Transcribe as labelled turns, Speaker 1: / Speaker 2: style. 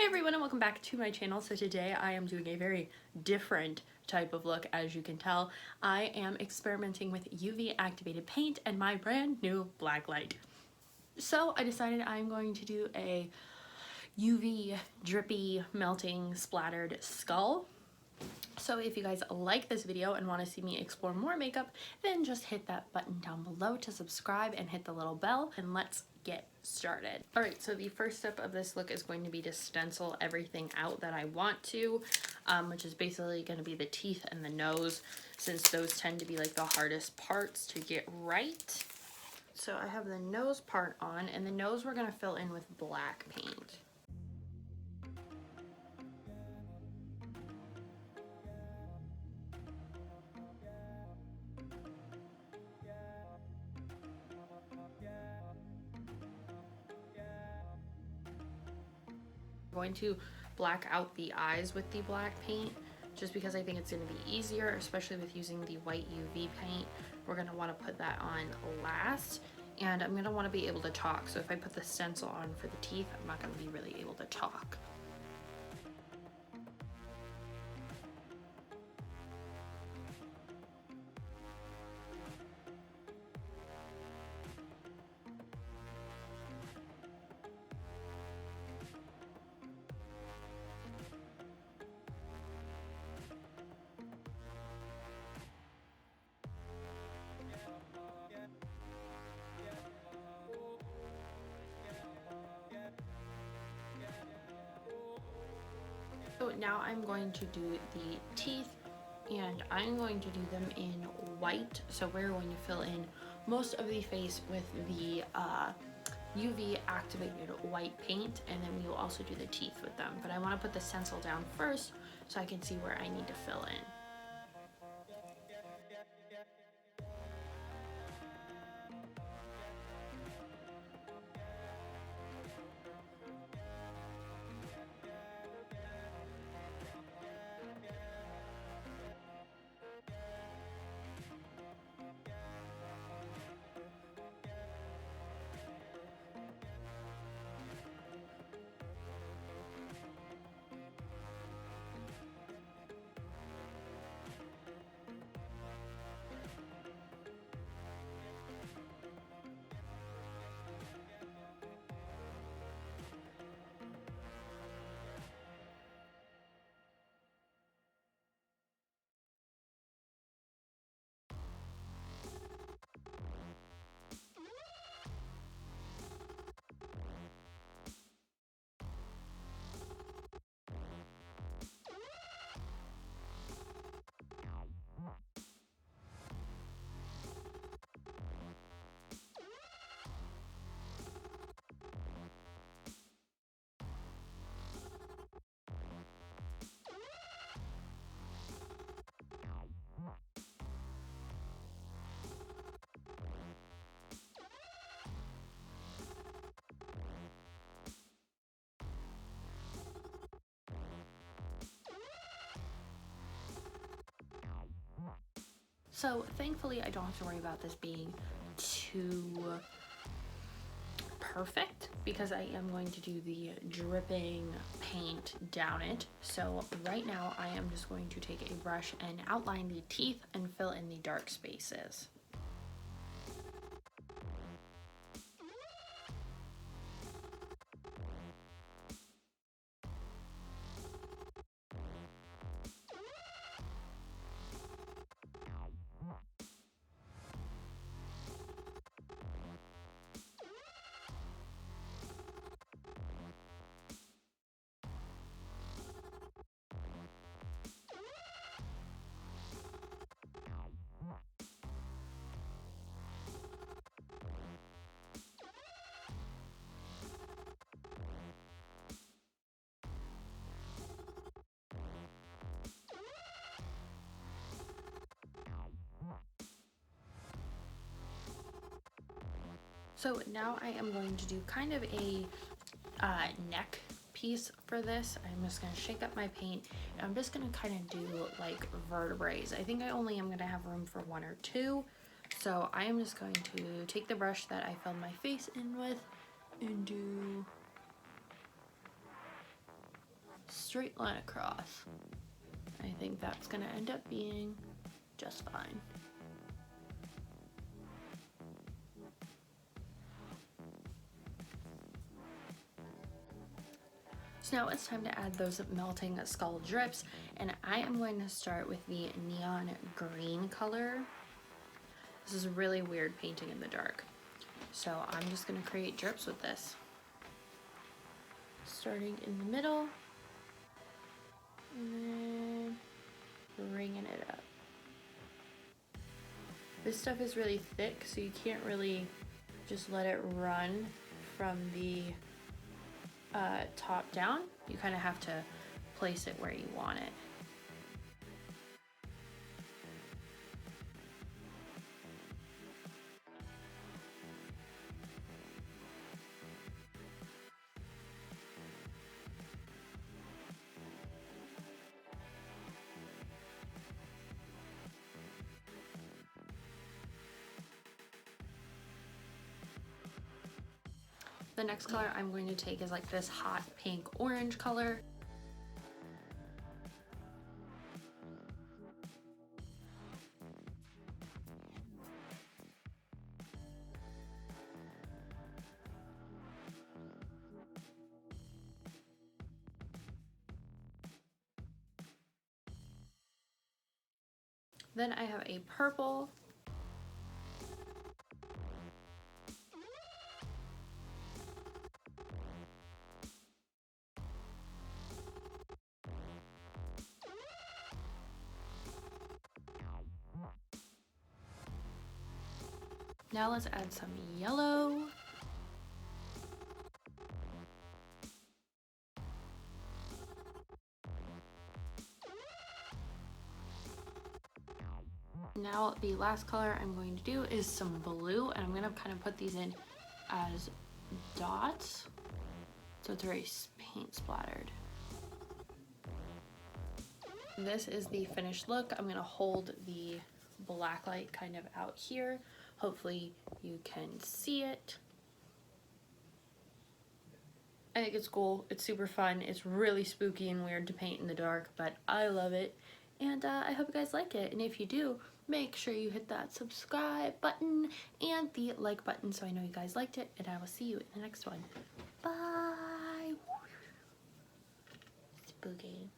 Speaker 1: everyone and welcome back to my channel. So today I am doing a very different type of look. As you can tell, I am experimenting with UV activated paint and my brand new black light. So I decided I'm going to do a UV drippy melting splattered skull. So if you guys like this video and want to see me explore more makeup, then just hit that button down below to subscribe and hit the little bell, and let's get started. Alright, so the first step of this look is going to be to stencil everything out that I want to, which is basically going to be the teeth and the nose, since those tend to be like the hardest parts to get right. So I have the nose part on, and the nose we're going to fill in with black paint. Going to black out the eyes with the black paint just because I think it's going to be easier, especially with using the white UV paint. We're going to want to put that on last, and I'm going to want to be able to talk, so if I put the stencil on for the teeth, I'm not going to be really able to talk. So now I'm going to do the teeth, and I'm going to do them in white. So we're going to fill in most of the face with the UV activated white paint, and then we will also do the teeth with them. But I want to put the stencil down first so I can see where I need to fill in. So thankfully I don't have to worry about this being too perfect because I am going to do the dripping paint down it. So right now I am just going to take a brush and outline the teeth and fill in the dark spaces. So now I am going to do kind of a neck piece for this. I'm just going to shake up my paint, and I'm just going to kind of do like vertebrae. I think I only am going to have room for one or two. So I am just going to take the brush that I filled my face in with and do straight line across. I think that's gonna end up being just fine. So now it's time to add those melting skull drips, and I am going to start with the neon green color. This is really weird painting in the dark. So I'm just gonna create drips with this. Starting in the middle, and then bringing it up. This stuff is really thick, so you can't really just let it run from the top down. You kind of have to place it where you want it. The next color I'm going to take is like this hot pink orange color. Then I have a purple. Now let's add some yellow. Now the last color I'm going to do is some blue, and I'm gonna kind of put these in as dots, so it's very paint splattered. This is the finished look. I'm gonna hold the black light kind of out here. Hopefully you can see it. I think it's cool, it's super fun, it's really spooky and weird to paint in the dark, but I love it, and I hope you guys like it, and if you do, make sure you hit that subscribe button and the like button so I know you guys liked it, and I will see you in the next one. Bye! Spooky.